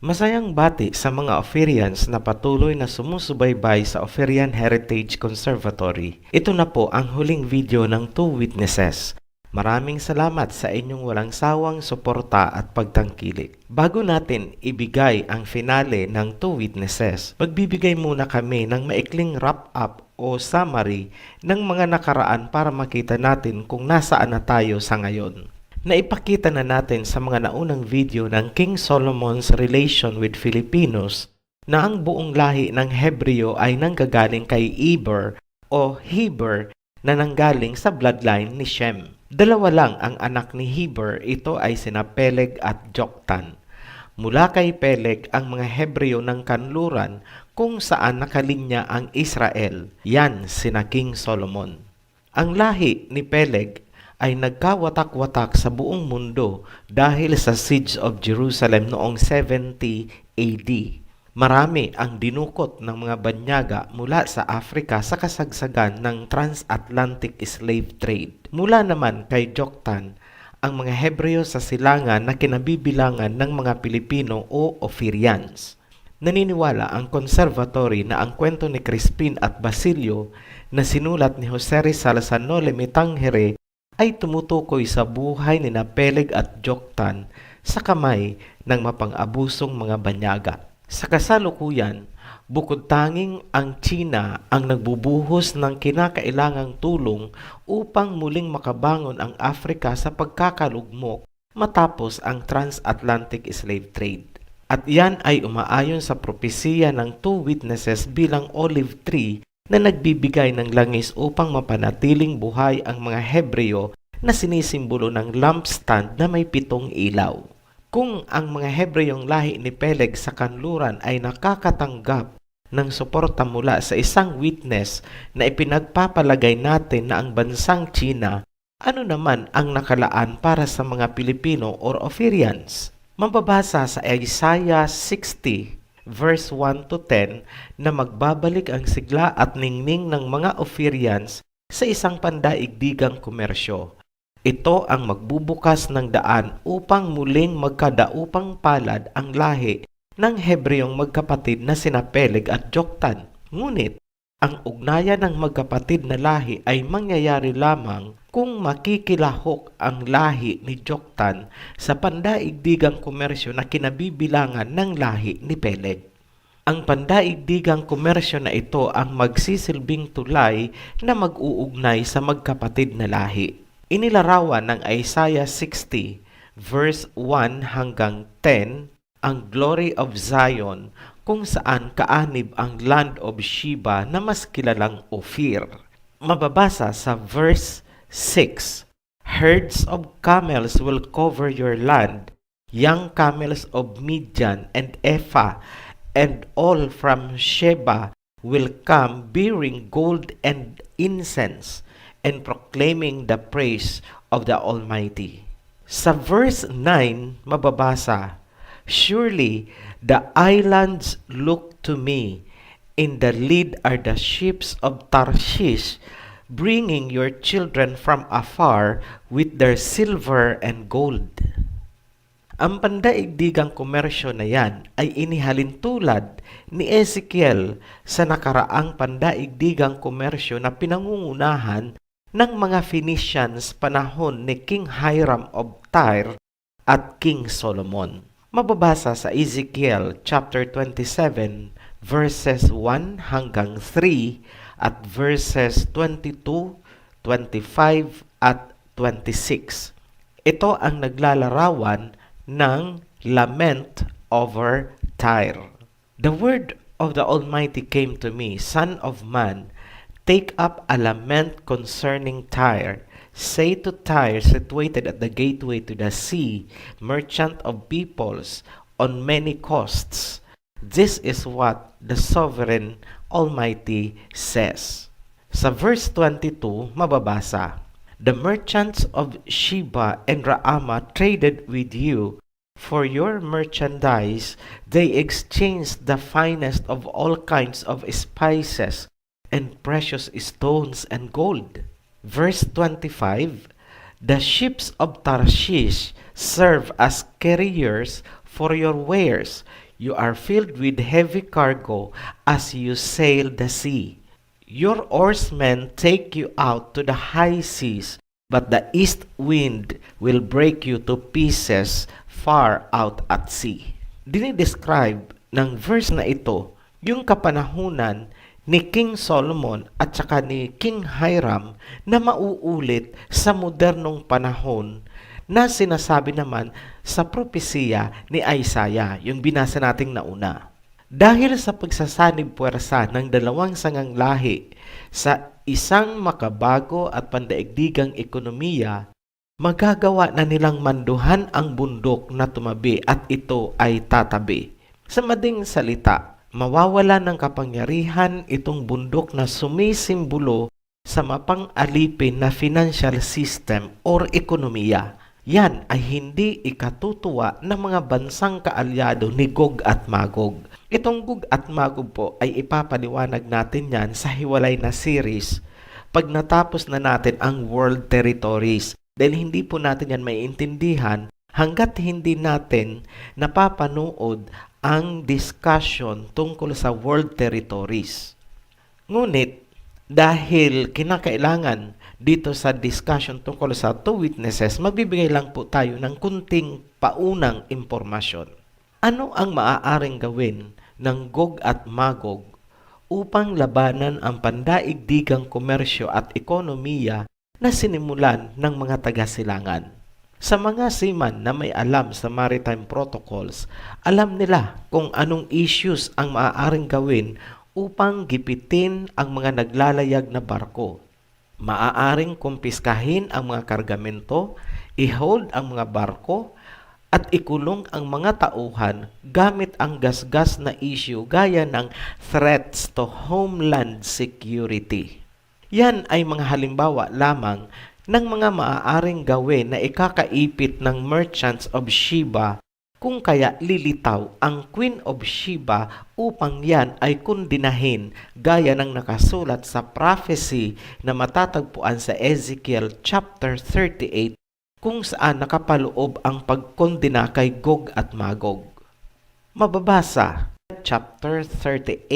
Masayang bati sa mga Ophirians na patuloy na sumusubaybay sa Ophirian Heritage Conservatory. Ito na po ang huling video ng Two Witnesses. Maraming salamat sa inyong walang sawang suporta at pagtangkilik. Bago natin ibigay ang finale ng Two Witnesses, magbibigay muna kami ng maikling wrap-up o summary ng mga nakaraan para makita natin kung nasaan na tayo sa ngayon. Naipakita na natin sa mga naunang video ng King Solomon's relation with Filipinos na ang buong lahi ng Hebreo ay nanggagaling kay Eber o Heber na nanggaling sa bloodline ni Shem. Dalawa lang ang anak ni Heber, ito ay sina Peleg at Joktan. Mula kay Peleg ang mga Hebreo ng kanluran kung saan nakalinya ang Israel, yan sina King Solomon. Ang lahi ni Peleg ay nagkawatak-watak sa buong mundo dahil sa Siege of Jerusalem noong 70 AD. Marami ang dinukot ng mga banyaga mula sa Africa sa kasagsagan ng transatlantic slave trade. Mula naman kay Joktan, ang mga Hebreo sa silangan na kinabibilangan ng mga Pilipino o Ophirians. Naniniwala ang conservatory na ang kwento ni Crispin at Basilio na sinulat ni Jose Rizal sa Noli Me Tangere ay tumutukoy sa buhay ni Peleg at Joktan sa kamay ng mapang-abusong mga banyaga. Sa kasalukuyan, bukod tanging ang China ang nagbubuhos ng kinakailangang tulong upang muling makabangon ang Africa sa pagkakalugmok matapos ang transatlantic slave trade. At yan ay umaayon sa propesiya ng Two Witnesses bilang olive tree na nagbibigay ng langis upang mapanatiling buhay ang mga Hebreo na sinisimbolo ng lampstand na may 7 ilaw. Kung ang mga Hebreong lahi ni Peleg sa kanluran ay nakakatanggap ng suporta mula sa isang witness na ipinagpapalagay natin na ang bansang China, ano naman ang nakalaan para sa mga Pilipino or Ophirians? Mababasa sa Isaiah 60 verse 1 to 10 na magbabalik ang sigla at ningning ng mga Ophirians sa isang pandaigdigang komersyo. Ito ang magbubukas ng daan upang muling magkadaupang palad ang lahi ng Hebreong magkapatid na sina Peleg at Joktan. Ngunit, ang ugnayan ng magkapatid na lahi ay mangyayari lamang kung makikilahok ang lahi ni Joktan sa pandaigdigang komersyo na kinabibilangan ng lahi ni Peleg. Ang pandaigdigang komersyo na ito ang magsisilbing tulay na mag-uugnay sa magkapatid na lahi. Inilarawan ng Isaiah 60 verse 1 hanggang 10 ang glory of Zion kung saan kaanib ang land of Sheba na mas kilalang Ophir. Mababasa sa verse 6, herds of camels will cover your land, young camels of Midian and Ephah, and all from Sheba will come bearing gold and incense, and proclaiming the praise of the Almighty. Sa verse 9, mababasa, surely the islands look to me, in the lead are the ships of Tarshish, bringing your children from afar with their silver and gold. Ang pandaigdigang komersyo na yan ay inihalin tulad ni Ezekiel sa nakaraang pandaigdigang komersyo na pinangungunahan ng mga Phoenicians panahon ni King Hiram of Tyre at King Solomon. Mababasa sa Ezekiel chapter 27 verses 1 hanggang 3 at verses 22, 25 at 26. Ito ang naglalarawan ng lament over Tyre. The word of the Almighty came to me, Son of man, take up a lament concerning Tyre. Say to Tyre, situated at the gateway to the sea, merchant of peoples, on many coasts, this is what the sovereign Almighty says. Sa verse 22, mababasa, the merchants of Sheba and Raama traded with you. For your merchandise, they exchanged the finest of all kinds of spices, and precious stones and gold. Verse 25, the ships of Tarshish serve as carriers for your wares. You are filled with heavy cargo as you sail the sea. Your oarsmen take you out to the high seas, but the east wind will break you to pieces far out at sea. Dinidescribe ng verse na ito yung kapanahunan ni King Solomon at saka ni King Hiram na mauulit sa modernong panahon na sinasabi naman sa propesiya ni Isaiah, yung binasa nating nauna. Dahil sa pagsasanib puwersa ng dalawang sangang lahi sa isang makabago at pandaigdigang ekonomiya, magagawa na nilang manduhan ang bundok na tumabi at ito ay tatabi. Sa mading salita, mawawala ng kapangyarihan itong bundok na sumisimbolo sa mapang-alipin na financial system or ekonomiya. Yan ay hindi ikatutuwa ng mga bansang kaalyado ni Gog at Magog. Itong Gog at Magog po ay ipapaliwanag natin yan sa hiwalay na series pag natapos na natin ang world territories. Dahil hindi po natin yan maiintindihan hanggat hindi natin napapanood ang discussion tungkol sa world territories. Ngunit, dahil kinakailangan dito sa discussion tungkol sa two witnesses, magbibigay lang po tayo ng kunting paunang impormasyon. Ano ang maaaring gawin ng Gog at Magog upang labanan ang pandaigdigang komersyo at ekonomiya na sinimulan ng mga taga-silangan? Sa mga seaman na may alam sa maritime protocols, alam nila kung anong issues ang maaaring gawin upang gipitin ang mga naglalayag na barko. Maaaring kumpiskahin ang mga kargamento, i-hold ang mga barko, at ikulong ang mga tauhan gamit ang gasgas na issue gaya ng threats to homeland security. Yan ay mga halimbawa lamang ng mga maaaring gawin na ikakaipit ng merchants of Sheba kung kaya lilitaw ang Queen of Sheba upang yan ay kundinahin gaya ng nakasulat sa prophecy na matatagpuan sa Ezekiel chapter 38 kung saan nakapaloob ang pagkondina kay Gog at Magog. Mababasa chapter 38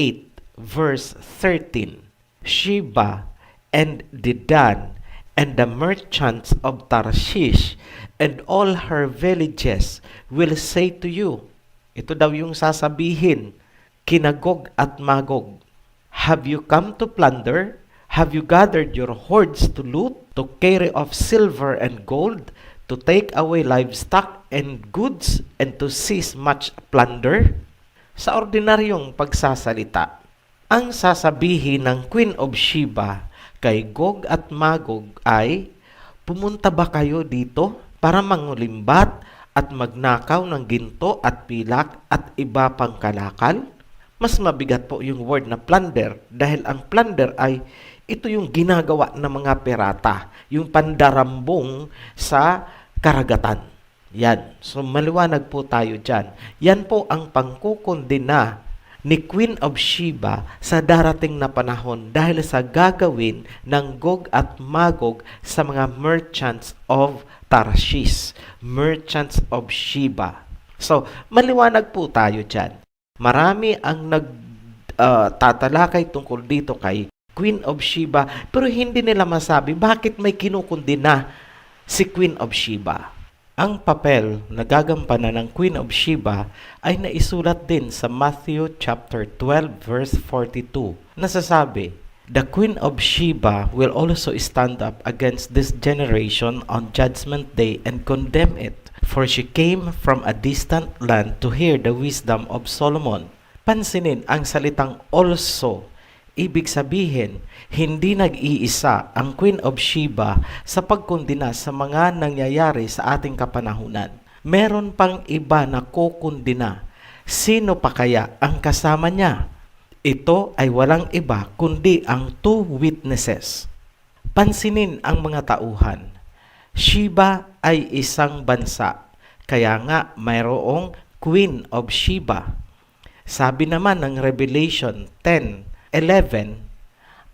verse 13. Sheba and Dedan and the merchants of Tarshish and all her villages will say to you, ito daw yung sasabihin, kina Gog at Magog, have you come to plunder? Have you gathered your hordes to loot, to carry off silver and gold, to take away livestock and goods, and to seize much plunder? Sa ordinaryong pagsasalita, ang sasabihin ng Queen of Sheba kay Gog at Magog ay, pumunta ba kayo dito para mangulimbat at magnakaw ng ginto at pilak at iba pang kalakal? Mas mabigat po yung word na plunder dahil ang plunder ay ito yung ginagawa ng mga pirata, yung pandarambong sa karagatan. Yan. So maliwanag po tayo dyan. Yan po ang pangkukundina ni Queen of Sheba sa darating na panahon dahil sa gagawin ng Gog at Magog sa mga merchants of Tarshish, merchants of Sheba. So, maliwanag po tayo dyan. Marami ang tatalakay tungkol dito kay Queen of Sheba, pero hindi nila masabi bakit may kinukundina si Queen of Sheba. Ang papel na gagampanan ng Queen of Sheba ay naisulat din sa Matthew chapter 12 verse 42. Nasasabi, the Queen of Sheba will also stand up against this generation on Judgment Day and condemn it, for she came from a distant land to hear the wisdom of Solomon. Pansinin ang salitang also. Ibig sabihin, hindi nag-iisa ang Queen of Sheba sa pagkundina sa mga nangyayari sa ating kapanahunan. Meron pang iba na kukundina. Sino pa kaya ang kasama niya? Ito ay walang iba kundi ang two witnesses. Pansinin ang mga tauhan. Sheba ay isang bansa, kaya nga mayroong Queen of Sheba. Sabi naman ng Revelation 10:11,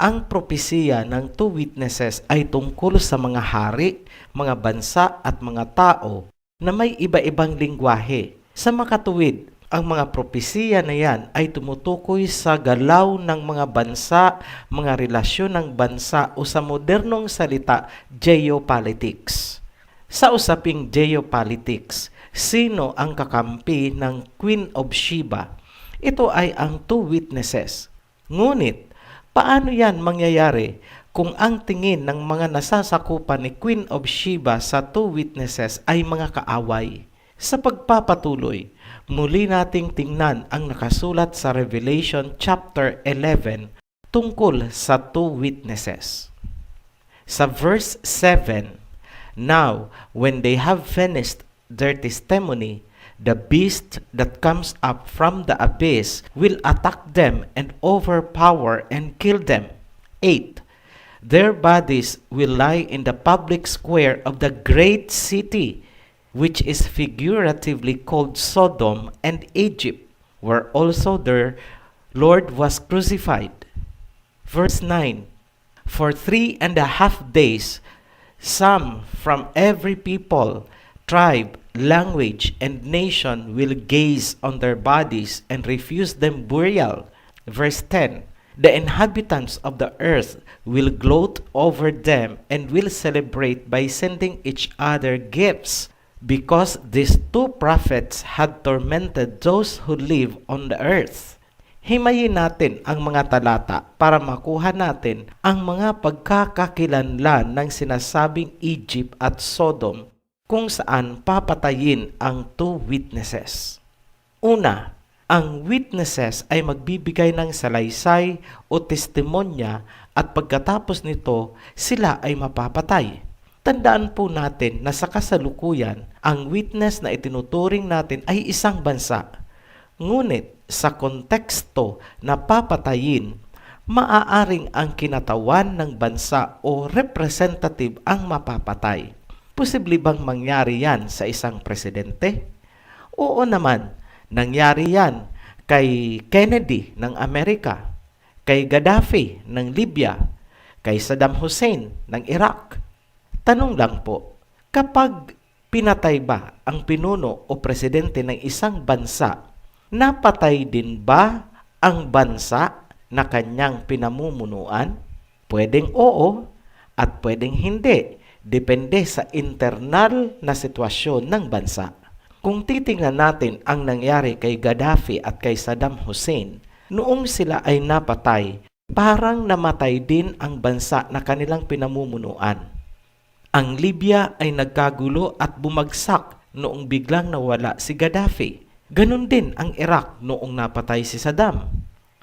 ang propesiya ng two witnesses ay tungkol sa mga hari, mga bansa at mga tao na may iba-ibang lingwahe. Sa makatuwid, Ang mga propesiya na yan ay tumutukoy sa galaw ng mga bansa, mga relasyon ng bansa o sa modernong salita, geopolitics. Sa usaping geopolitics, sino ang kakampi ng Queen of Sheba? Ito ay ang two witnesses. Ngunit, paano yan mangyayari kung ang tingin ng mga nasasakupan ni Queen of Sheba sa two witnesses ay mga kaaway? Sa pagpapatuloy, muli nating tingnan ang nakasulat sa Revelation chapter 11 tungkol sa two witnesses. Sa verse 7, "Now, when they have finished their testimony, the beast that comes up from the abyss will attack them and overpower and kill them. 8. Their bodies will lie in the public square of the great city, which is figuratively called Sodom and Egypt, where also their Lord was crucified." Verse 9, "For 3.5 days, some from every people, tribe, language, and nation will gaze on their bodies and refuse them burial." Verse 10, "The inhabitants of the earth will gloat over them and will celebrate by sending each other gifts, because these two prophets had tormented those who live on the earth." Himayin natin ang mga talata para makuha natin ang mga pagkakakilanlan ng sinasabing Egypt at Sodom kung saan papatayin ang two witnesses. Una, ang witnesses ay magbibigay ng salaysay o testimonya at pagkatapos nito, sila ay mapapatay. Tandaan po natin na sa kasalukuyan, ang witness na itinuturing natin ay isang bansa. Ngunit sa konteksto na papatayin, maaaring ang kinatawan ng bansa o representative ang mapapatay. Posible bang mangyari yan sa isang presidente? Oo naman. Nangyari yan kay Kennedy ng Amerika, kay Gaddafi ng Libya, kay Saddam Hussein ng Iraq. Tanong lang po, kapag pinatay ba ang pinuno o presidente ng isang bansa, napatay din ba ang bansa na kanyang pinamumunuan? Pwedeng oo at pwedeng hindi, depende sa internal na sitwasyon ng bansa. Kung titingnan natin ang nangyari kay Gaddafi at kay Saddam Hussein, noong sila ay napatay, parang namatay din ang bansa na kanilang pinamumunuan. Ang Libya ay nagkagulo at bumagsak noong biglang nawala si Gaddafi. Ganon din ang Iraq noong napatay si Saddam.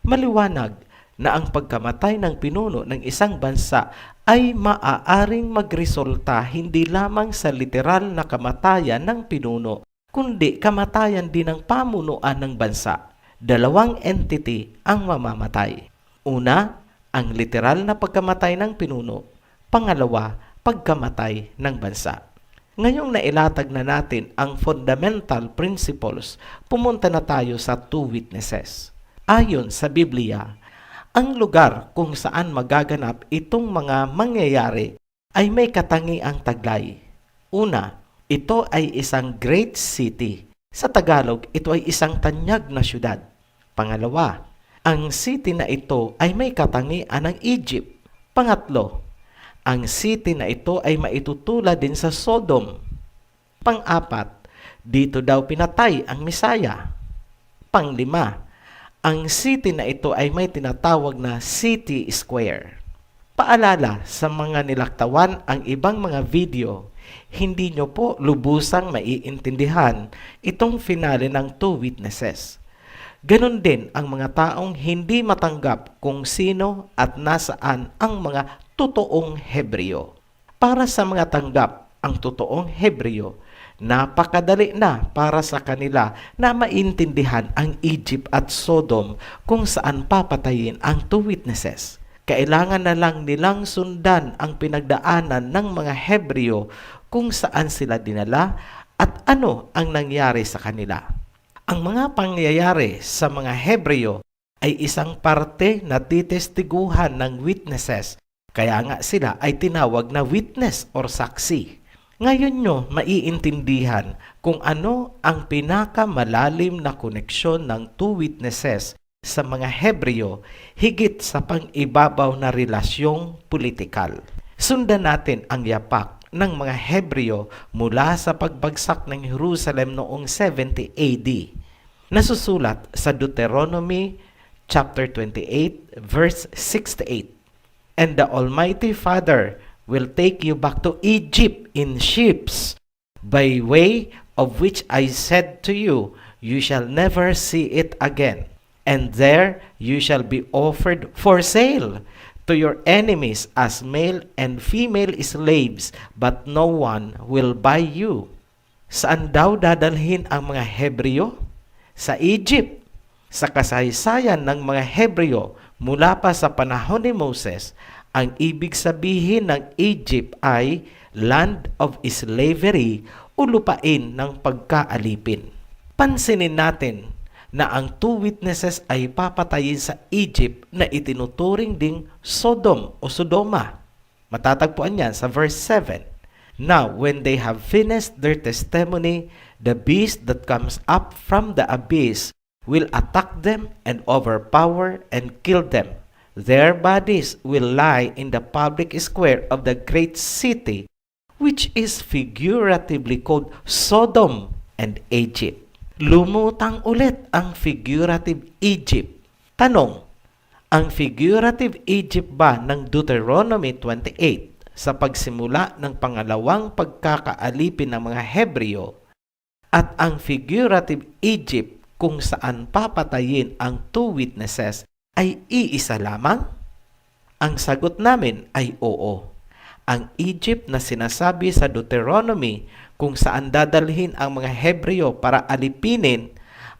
Maliwanag na ang pagkamatay ng pinuno ng isang bansa ay maaaring magresulta hindi lamang sa literal na kamatayan ng pinuno, kundi kamatayan din ng pamunuan ng bansa. Dalawang entity ang mamamatay. Una, ang literal na pagkamatay ng pinuno. Pangalawa, pagkamatay ng bansa. Ngayong nailatag na natin ang fundamental principles, pumunta na tayo sa two witnesses. Ayon sa Biblia, ang lugar kung saan magaganap itong mga mangyayari ay may katangiang taglay. Una, ito ay isang great city. Sa Tagalog, ito ay isang tanyag na syudad. Pangalawa, ang city na ito ay may katangian ng Egypt. Pangatlo, ang city na ito ay maitutulad din sa Sodom. Pang-apat, dito daw pinatay ang Mesaya. Panglima, ang city na ito ay may tinatawag na City Square. Paalala sa mga nilaktawan ang ibang mga video, hindi nyo po lubusang maiintindihan itong finale ng two witnesses. Ganon din ang mga taong hindi matanggap kung sino at nasaan ang mga totoong Hebreo. Para sa mga tanggap ang totoong Hebreo, napakadali na para sa kanila na maintindihan ang Egypt at Sodom kung saan papatayin ang two witnesses. Kailangan na lang nilang sundan ang pinagdaanan ng mga Hebreo kung saan sila dinala at ano ang nangyari sa kanila. Ang mga pangyayari sa mga Hebreo ay isang parte na titestiguhan ng witnesses, kaya nga sila ay tinawag na witness or saksi. Ngayon nyo maiintindihan kung ano ang pinakamalalim na koneksyon ng two witnesses sa mga Hebreo higit sa pang-ibabaw na relasyong politikal. Sundan natin ang yapak ng mga Hebreo mula sa pagbagsak ng Jerusalem noong 70 AD. Nasusulat sa Deuteronomy chapter 28 verse 6 to 8. And the Almighty Father will take you back to Egypt in ships, by way of which I said to you, you shall never see it again. And there you shall be offered for sale to your enemies as male and female slaves, but no one will buy you. Saan daw dadalhin ang mga Hebreo? Sa Egypt. Sa kasaysayan ng mga Hebreo mula pa sa panahon ni Moses, ang ibig sabihin ng Egypt ay land of slavery o lupain ng pagkaalipin. Pansinin natin na ang two witnesses ay papatayin sa Egypt na itinuturing ding Sodom o Sodoma. Matatagpuan yan sa verse 7. Now, when they have finished their testimony, the beast that comes up from the abyss will attack them and overpower and kill them. Their bodies will lie in the public square of the great city, which is figuratively called Sodom and Egypt. Lumutang ulit ang figurative Egypt. Tanong, ang figurative Egypt ba ng Deuteronomy 28 sa pagsimula ng pangalawang pagkakaalipin ng mga Hebreo at ang figurative Egypt kung saan papatayin ang two witnesses ay iisa lamang? Ang sagot namin ay oo. Ang Egypt na sinasabi sa Deuteronomy kung saan dadalhin ang mga Hebreo para alipinin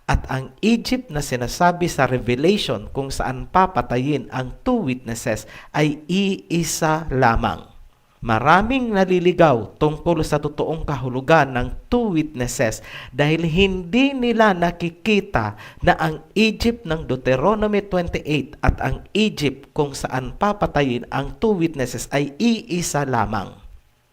at ang Egypt na sinasabi sa Revelation kung saan papatayin ang two witnesses ay iisa lamang. Maraming naliligaw tungkol sa totoong kahulugan ng two witnesses dahil hindi nila nakikita na ang Egypt ng Deuteronomy 28 at ang Egypt kung saan papatayin ang two witnesses ay iisa lamang.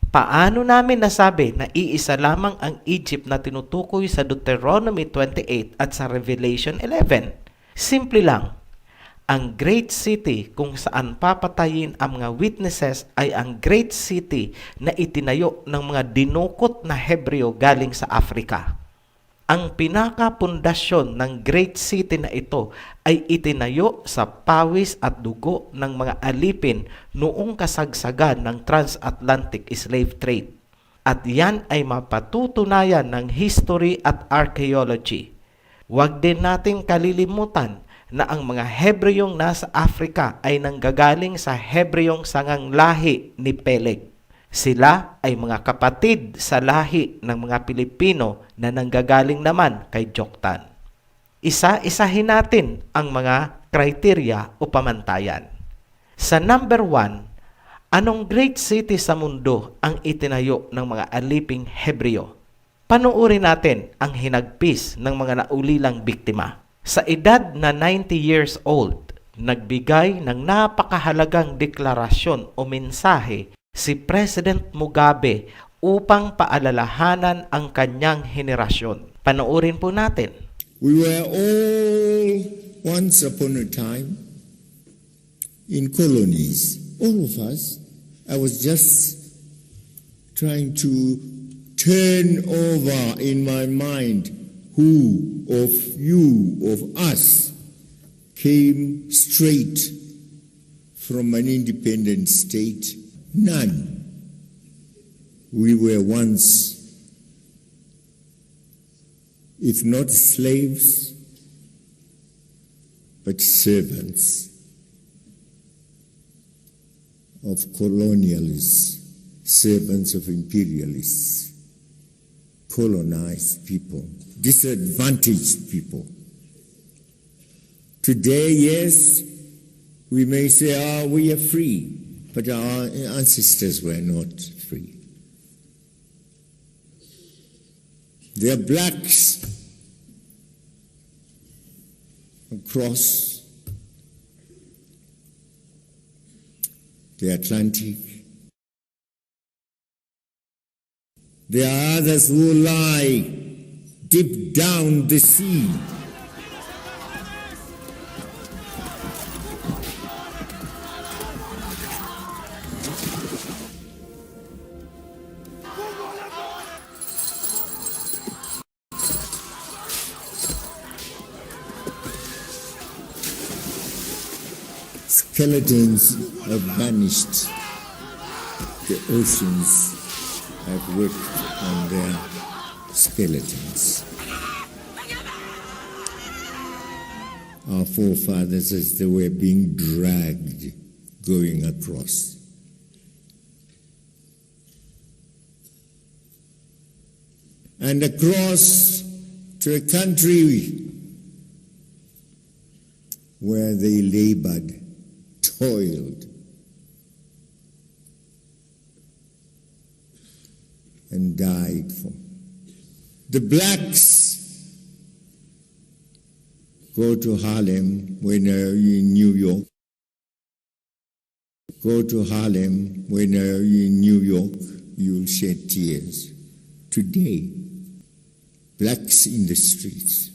Paano namin nasabi na iisa lamang ang Egypt na tinutukoy sa Deuteronomy 28 at sa Revelation 11? Simple lang. Ang great city kung saan papatayin ang mga witnesses ay ang great city na itinayo ng mga dinukot na Hebreo galing sa Africa. Ang pinakapundasyon ng great city na ito ay itinayo sa pawis at dugo ng mga alipin noong kasagsagan ng transatlantic slave trade. At yan ay mapatutunayan ng history at archaeology. Huwag din nating kalilimutan na ang mga Hebreyong nasa Africa ay nanggagaling sa Hebreyong sangang lahi ni Peleg. Sila ay mga kapatid sa lahi ng mga Pilipino na nanggagaling naman kay Joktan. Isa-isahin natin ang mga kriteria o pamantayan. Sa number 1, anong great city sa mundo ang itinayo ng mga aliping Hebreo? Panuuri natin ang hinagpis ng mga naulilang biktima. Sa edad na 90 years old, nagbigay ng napakahalagang deklarasyon o mensahe si President Mugabe upang paalalahanan ang kanyang henerasyon. Panoorin po natin. We were all once upon a time in colonies. All of us. I was just trying to turn over in my mind who of you, of us, came straight from an independent state? None. We were once, if not slaves, but servants of colonialists, servants of imperialists, colonized people, disadvantaged people. Today, yes, we may say, we are free, but our ancestors were not free. There are blacks across the Atlantic There are others who lie deep down the sea. Skeletons have vanished. The oceans have worked on their skeletons. Our forefathers, as they were being dragged, going across. And across to a country where they labored, toiled, and died for. The blacks go to Harlem when they're in New York. Go to Harlem when they're in New York, you'll shed tears. Today, blacks in the streets.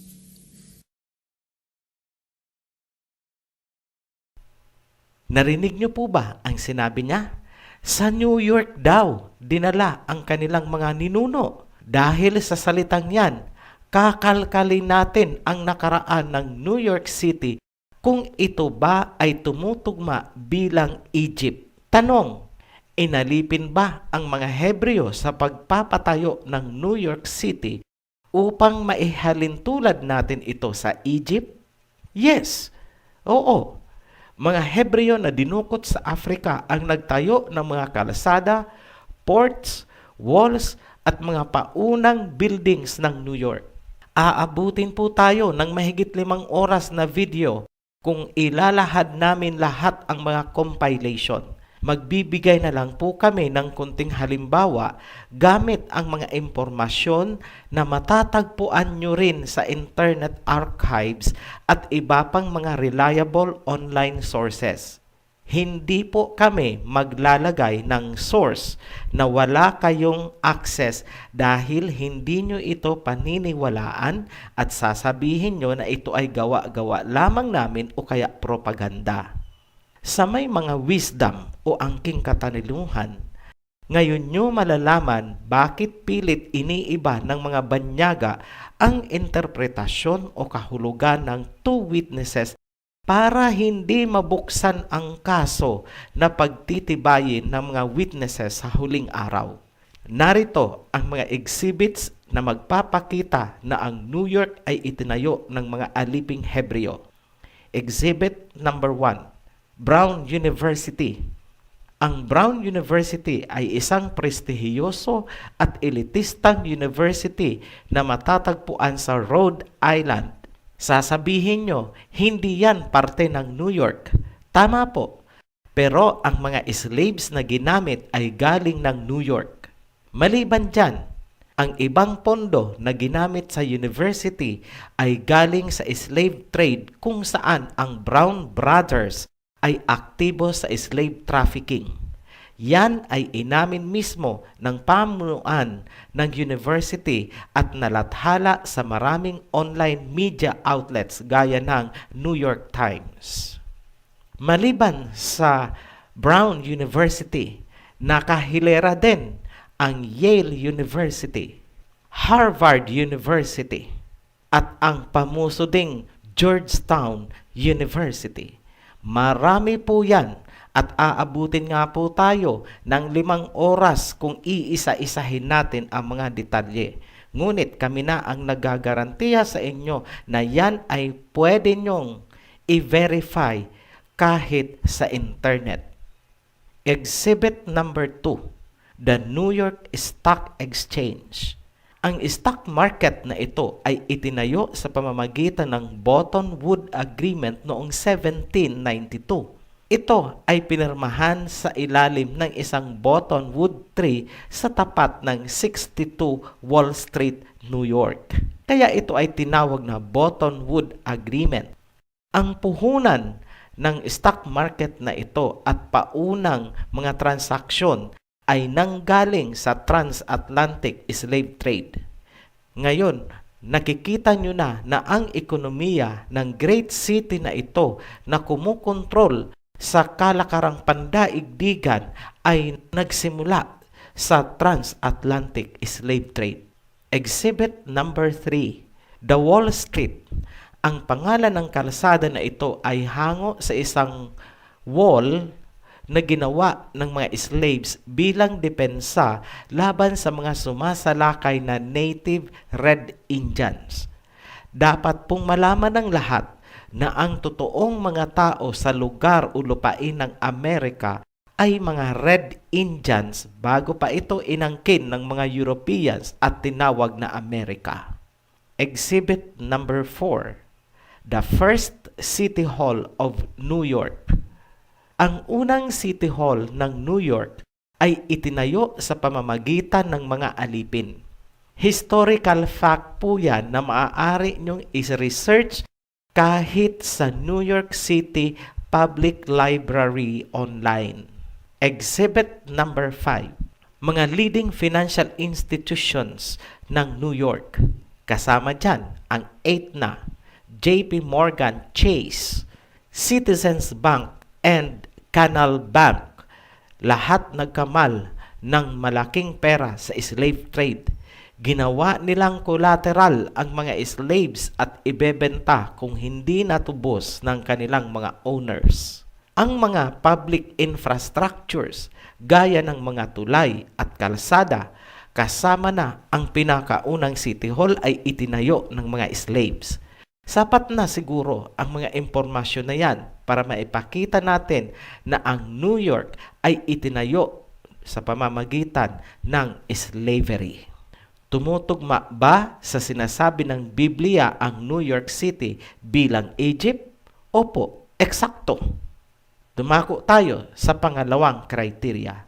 Narinig niyo po ba ang sinabi niya? Sa New York daw, dinala ang kanilang mga ninuno. Dahil sa salitang yan, kakalkalin natin ang nakaraan ng New York City kung ito ba ay tumutugma bilang Egypt. Tanong, inalipin ba ang mga Hebreo sa pagpapatayo ng New York City upang maihalin tulad natin ito sa Egypt? Yes, oo. Mga Hebreo na dinukot sa Africa ang nagtayo ng mga kalsada, ports, walls, at mga paunang buildings ng New York. Aabutin po tayo ng mahigit 5 oras na video kung ilalahad namin lahat ang mga compilation. Magbibigay na lang po kami ng kunting halimbawa gamit ang mga impormasyon na matatagpuan nyo rin sa Internet Archives at iba pang mga reliable online sources. Hindi po kami maglalagay ng source na wala kayong access dahil hindi nyo ito paniniwalaan at sasabihin nyo na ito ay gawa-gawa lamang namin o kaya propaganda. Sa may mga wisdom o angking kataniluhan, ngayon nyo malalaman bakit pilit iniiba ng mga banyaga ang interpretasyon o kahulugan ng two witnesses para hindi mabuksan ang kaso na pagtitibayin ng mga witnesses sa huling araw. Narito ang mga exhibits na magpapakita na ang New York ay itinayo ng mga aliping Hebreo. Exhibit number 1. Brown University. Ang Brown University ay isang prestihiyoso at elitistang university na matatagpuan sa Rhode Island. Sasabihin nyo, hindi yan parte ng New York. Tama po. Pero ang mga slaves na ginamit ay galing ng New York. Maliban dyan, ang ibang pondo na ginamit sa university ay galing sa slave trade kung saan ang Brown Brothers ay aktibo sa slave trafficking. Yan ay inamin mismo ng pamunuan ng university at nalathala sa maraming online media outlets gaya ng New York Times. Maliban sa Brown University, nakahilera din ang Yale University, Harvard University, at ang pamuso ding Georgetown University. Marami po yan at aabutin nga po tayo ng 5 oras kung iisa-isahin natin ang mga detalye. Ngunit kami na ang nagagarantiya sa inyo na yan ay pwede nyong i-verify kahit sa internet. Exhibit number 2, the New York Stock Exchange. Ang stock market na ito ay itinayo sa pamamagitan ng Bretton Woods Agreement noong 1792. Ito ay pinirmahan sa ilalim ng isang buttonwood tree sa tapat ng 62 Wall Street, New York. Kaya ito ay tinawag na Bretton-Woods Agreement. Ang puhunan ng stock market na ito at paunang mga transaksyon ay nanggaling sa transatlantic slave trade. Ngayon, nakikita nyo na ang ekonomiya ng great city na ito na kumukontrol sa kalakarang pandaigdigan ay nagsimula sa transatlantic slave trade. Exhibit number 3, The Wall Street. Ang pangalan ng kalsada na ito ay hango sa isang wall na ginawa ng mga slaves bilang depensa laban sa mga sumasalakay na native Red Indians. Dapat pong malaman ng lahat na ang totoong mga tao sa lugar o lupain ng Amerika ay mga Red Indians bago pa ito inangkin ng mga Europeans at tinawag na Amerika. Exhibit number 4, The First City Hall of New York. Ang unang City Hall ng New York ay itinayo sa pamamagitan ng mga alipin. Historical fact po yan na maaari nyong is-research kahit sa New York City Public Library online. Exhibit number 5, mga leading financial institutions ng New York. Kasama dyan ang Aetna, JP Morgan Chase, Citizens Bank, and Canal Bank. Lahat nagkamal ng malaking pera sa slave trade. Ginawa nilang collateral ang mga slaves at ibebenta kung hindi natubos ng kanilang mga owners. Ang mga public infrastructures gaya ng mga tulay at kalsada kasama na ang pinakaunang City Hall ay itinayo ng mga slaves. Sapat na siguro ang mga impormasyon na yan para maipakita natin na ang New York ay itinayo sa pamamagitan ng slavery. Tumutugma ba sa sinasabi ng Biblia ang New York City bilang Egypt? Opo, eksakto. Dumako tayo sa pangalawang criteria.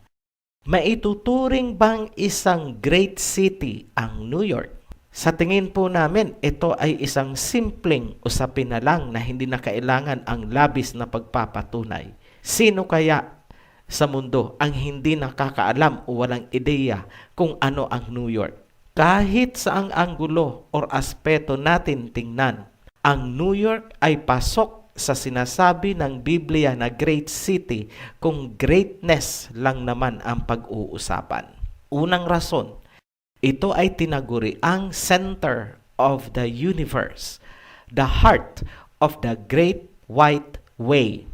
Maituturing bang isang great city ang New York? Sa tingin po namin, ito ay isang simpleng usapin na lang na hindi na kailangan ang labis na pagpapatunay. Sino kaya sa mundo ang hindi nakakaalam o walang ideya kung ano ang New York? Kahit saang anggulo o aspeto natin tingnan, ang New York ay pasok sa sinasabi ng Biblia na great city kung greatness lang naman ang pag-uusapan. Unang rason, ito ay tinaguri ang center of the universe, the heart of the Great White Way.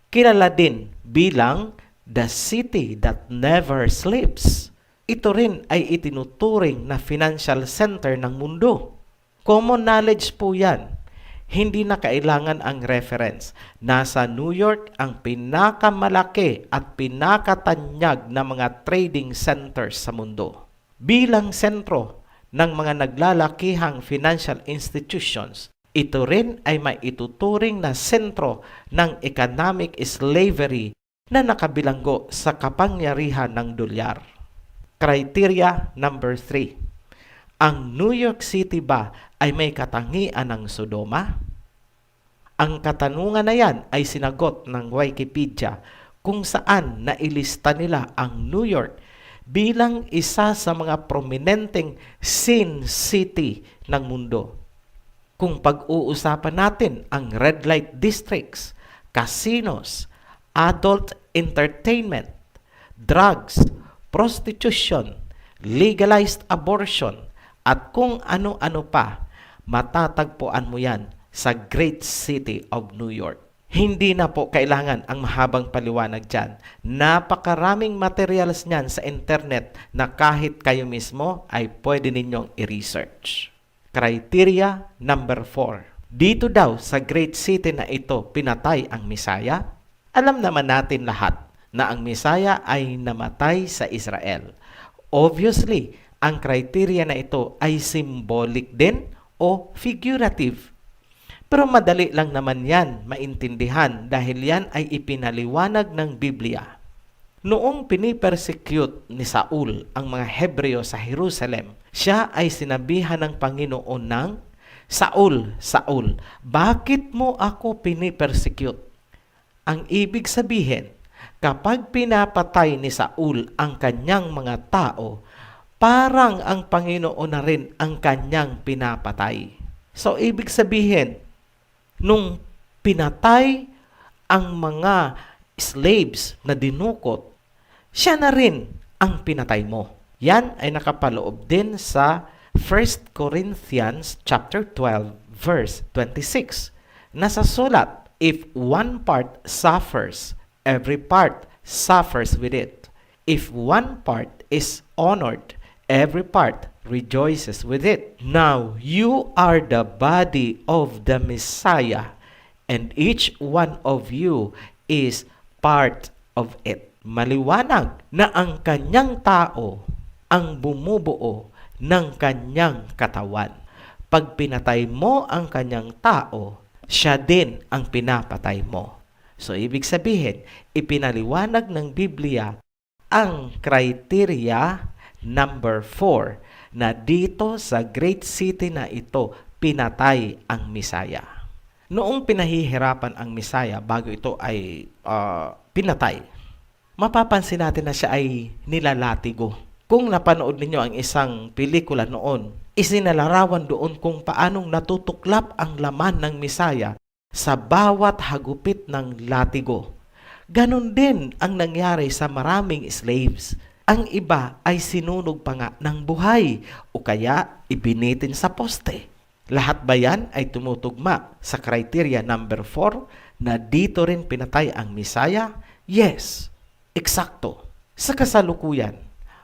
Kilala din bilang the city that never sleeps. Ito rin ay itinuturing na financial center ng mundo. Common knowledge po yan. Hindi na kailangan ang reference. Nasa New York ang pinakamalaki at pinakatanyag na mga trading centers sa mundo. Bilang sentro ng mga naglalakihang financial institutions, ito rin ay maituturing na sentro ng economic slavery na nakabilanggo sa kapangyarihan ng dolyar. Criteria number 3. Ang New York City ba ay may katangian ng Sodoma? Ang katanungan na yan ay sinagot ng Wikipedia kung saan nailista nila ang New York bilang isa sa mga prominenteng sin city ng mundo. Kung pag-uusapan natin ang red light districts, casinos, adult entertainment, drugs, prostitution, legalized abortion, at kung ano-ano pa, matatagpuan mo yan sa great city of New York. Hindi na po kailangan ang mahabang paliwanag dyan. Napakaraming materials niyan sa internet na kahit kayo mismo ay pwede ninyong i-research. Criteria number 4. Dito daw sa great city na ito pinatay ang Misaya? Alam naman natin lahat na ang Misaya ay namatay sa Israel. Obviously, ang criteria na ito ay symbolic din o figurative. Pero madali lang naman yan maintindihan dahil yan ay ipinaliwanag ng Biblia. Noong pinipersecute ni Saul ang mga Hebreo sa Jerusalem, siya ay sinabihan ng Panginoon ng, Saul, Saul, bakit mo ako pinipersecute? Ang ibig sabihin, Kapag pinapatay ni Saul ang kanyang mga tao, parang ang Panginoon na rin ang kanyang pinapatay. So, ibig sabihin, nung pinatay ang mga slaves na dinukot, siya na rin ang pinatay mo. Yan ay nakapaloob din sa 1 Corinthians chapter 12 verse 26. Nasa sulat, if one part suffers, every part suffers with it. If one part is honored, every part rejoices with it. Now, you are the body of the Messiah, and each one of you is part of it. Maliwanag na ang kanyang tao ang bumubuo ng kanyang katawan. Pag pinatay mo ang kanyang tao, siya din ang pinapatay mo. So, ibig sabihin, ipinaliwanag ng Biblia ang criteria number 4 na dito sa great city na ito, pinatay ang Misaya. Noong pinahihirapan ang Misaya bago ito ay pinatay, mapapansin natin na siya ay nilalatigo. Kung napanood ninyo ang isang pelikula noon, isinalarawan doon kung paanong natutuklap ang laman ng Misaya sa bawat hagupit ng latigo. Ganon din ang nangyari sa maraming slaves. Ang iba ay sinunog pa nga ng buhay o kaya ibinitin sa poste. Lahat ba yan ay tumutugma sa criteria number 4 na dito rin pinatay ang Misaya? Yes, eksakto. Sa kasalukuyan,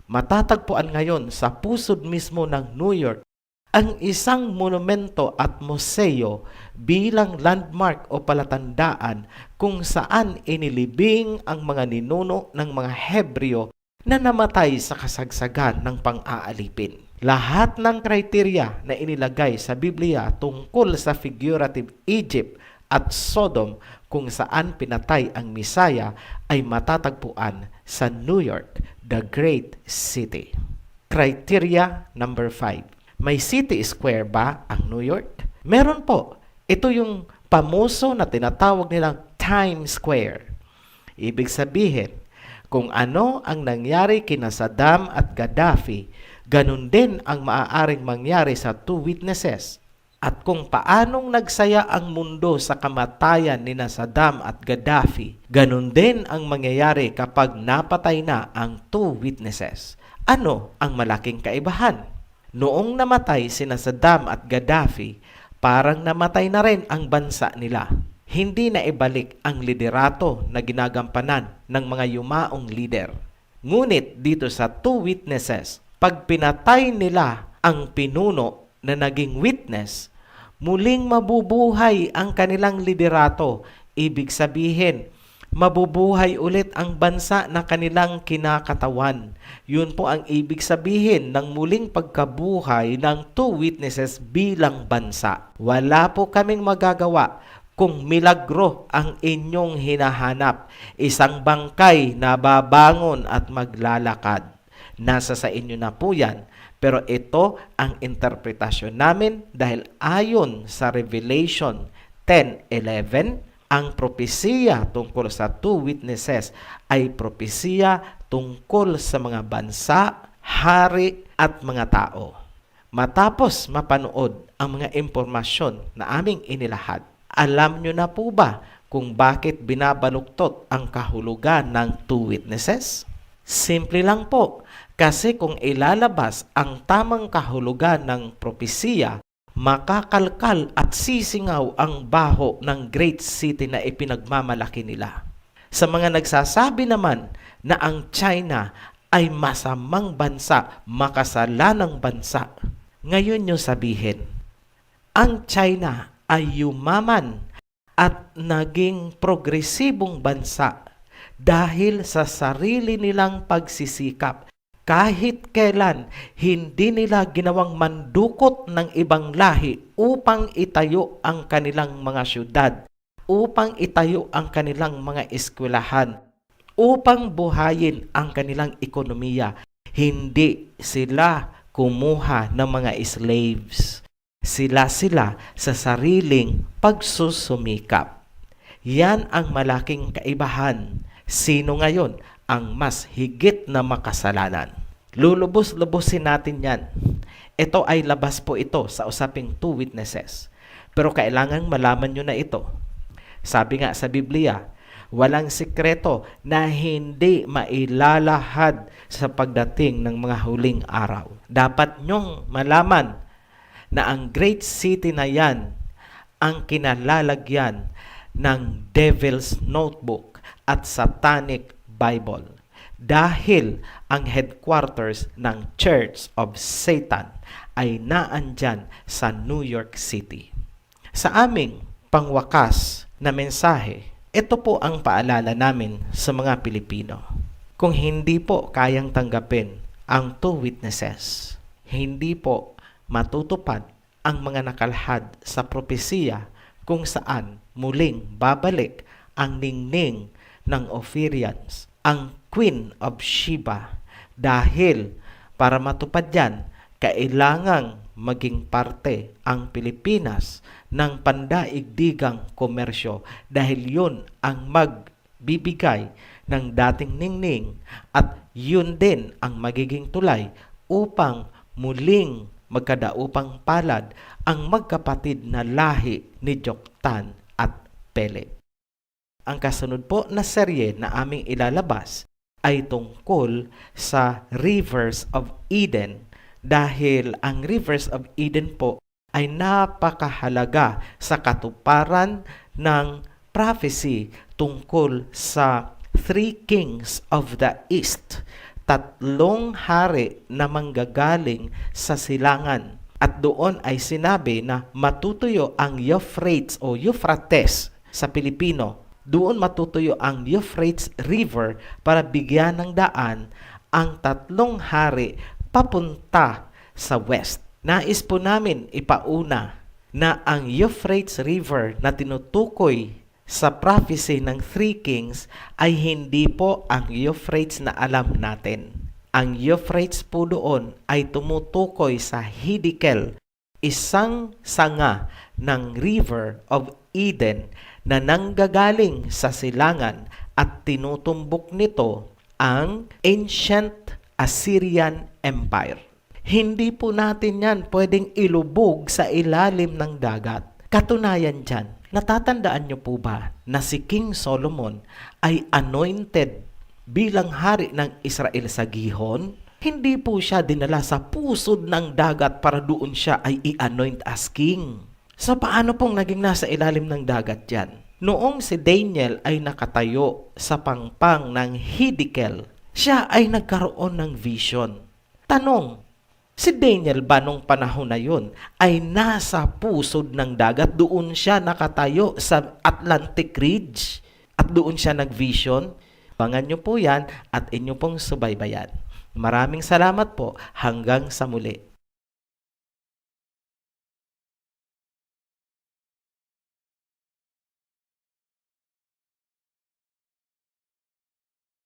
matatagpuan ngayon sa pusod mismo ng New York ang isang monumento at museo bilang landmark o palatandaan kung saan inilibing ang mga ninuno ng mga Hebreo na namatay sa kasagsagan ng pang-aalipin. Lahat ng kriteria na inilagay sa Biblia tungkol sa figurative Egypt at Sodom kung saan pinatay ang Misaya ay matatagpuan sa New York, the great city. Criteria number 5. May city square ba ang New York? Meron po. Ito yung pamuso na tinatawag nilang Times Square. Ibig sabihin, kung ano ang nangyari kina Saddam at Gaddafi, ganun din ang maaaring mangyari sa two witnesses. At kung paanong nagsaya ang mundo sa kamatayan ni Saddam at Gaddafi, ganun din ang mangyayari kapag napatay na ang two witnesses. Ano ang malaking kaibahan? Noong namatay sina Saddam at Gaddafi, parang namatay na rin ang bansa nila. Hindi na ibalik ang liderato na ginagampanan ng mga yumaong leader. Ngunit dito sa two witnesses, pag pinatay nila ang pinuno na naging witness, muling mabubuhay ang kanilang liderato. Ibig sabihin, mabubuhay ulit ang bansa na kanilang kinakatawan. Yun po ang ibig sabihin ng muling pagkabuhay ng two witnesses bilang bansa. Wala po kaming magagawa kung milagro ang inyong hinahanap. Isang bangkay na babangon at maglalakad. Nasa sa inyo na po yan. Pero ito ang interpretasyon namin dahil ayon sa Revelation 10:11, ang propesiya tungkol sa two witnesses ay propesiya tungkol sa mga bansa, hari at mga tao. Matapos mapanood ang mga impormasyon na aming inilahad, alam nyo na po ba kung bakit binabaluktot ang kahulugan ng two witnesses? Simple lang po, kasi kung ilalabas ang tamang kahulugan ng propesiya, makakalkal at sisingaw ang baho ng great city na ipinagmamalaki nila. Sa mga nagsasabi naman na ang China ay masamang bansa, makasalanang bansa, ngayon nyo sabihin, ang China ay yumaman at naging progresibong bansa dahil sa sarili nilang pagsisikap. Kahit kailan, hindi nila ginawang mandukot ng ibang lahi upang itayo ang kanilang mga syudad, upang itayo ang kanilang mga eskwelahan, upang buhayin ang kanilang ekonomiya. Hindi sila kumuha ng mga slaves. Sila sa sariling pagsusumikap. Yan ang malaking kaibahan Sino ngayon ang mas higit na makasalanan? Lulubos-lubusin natin yan. Ito ay labas po ito sa usaping two witnesses. Pero kailangan malaman nyo na ito. Sabi nga sa Biblia, walang sikreto na hindi mailalahad sa pagdating ng mga huling araw. Dapat nyong malaman na ang great city na yan ang kinalalagyan ng Devil's Notebook at Satanic Bible. Dahil ang headquarters ng Church of Satan ay naandyan sa New York City. Sa aming pangwakas na mensahe, ito po ang paalala namin sa mga Pilipino. Kung hindi po kayang tanggapin ang two witnesses, hindi po matutupad ang mga nakalhad sa propesiya kung saan muling babalik ang ningning ng Ophirians, ang Queen of Sheba. Dahil para matupad yan, kailangang maging parte ang Pilipinas ng pandaigdigang komersyo dahil yun ang magbibigay ng dating ningning at yun din ang magiging tulay upang muling magkadaupang palad ang magkapatid na lahi ni Joktan at Peleg. Ang kasunod po na serye na aming ilalabas ay tungkol sa Rivers of Eden dahil ang Rivers of Eden po ay napakahalaga sa katuparan ng prophecy tungkol sa three kings of the east, tatlong hari na manggagaling sa silangan. At doon ay sinabi na matutuyo ang Euphrates o Euphrates sa Pilipino. Doon matutuyo ang Euphrates River para bigyan ng daan ang tatlong hari papunta sa west. Nais po namin ipauna na ang Euphrates River na tinutukoy sa prophecy ng Three Kings ay hindi po ang Euphrates na alam natin. Ang Euphrates po doon ay tumutukoy sa Hiddekel, isang sanga ng River of Eden na nanggagaling sa silangan at tinutumbok nito ang ancient Assyrian Empire. Hindi po natin yan pwedeng ilubog sa ilalim ng dagat. Katunayan dyan, natatandaan nyo po ba na si King Solomon ay anointed bilang hari ng Israel sa Gihon? Hindi po siya dinala sa pusod ng dagat para doon siya ay i-anoint as king. So paano pong naging nasa ilalim ng dagat yan? Noong si Daniel ay nakatayo sa pangpang ng Hiddekel, siya ay nagkaroon ng vision. Tanong, si Daniel ba nung panahon na yun ay nasa pusod ng dagat? Doon siya nakatayo sa Atlantic Ridge at doon siya nag-vision? Abangan nyo po yan at inyo pong subaybayan. Maraming salamat po hanggang sa muli.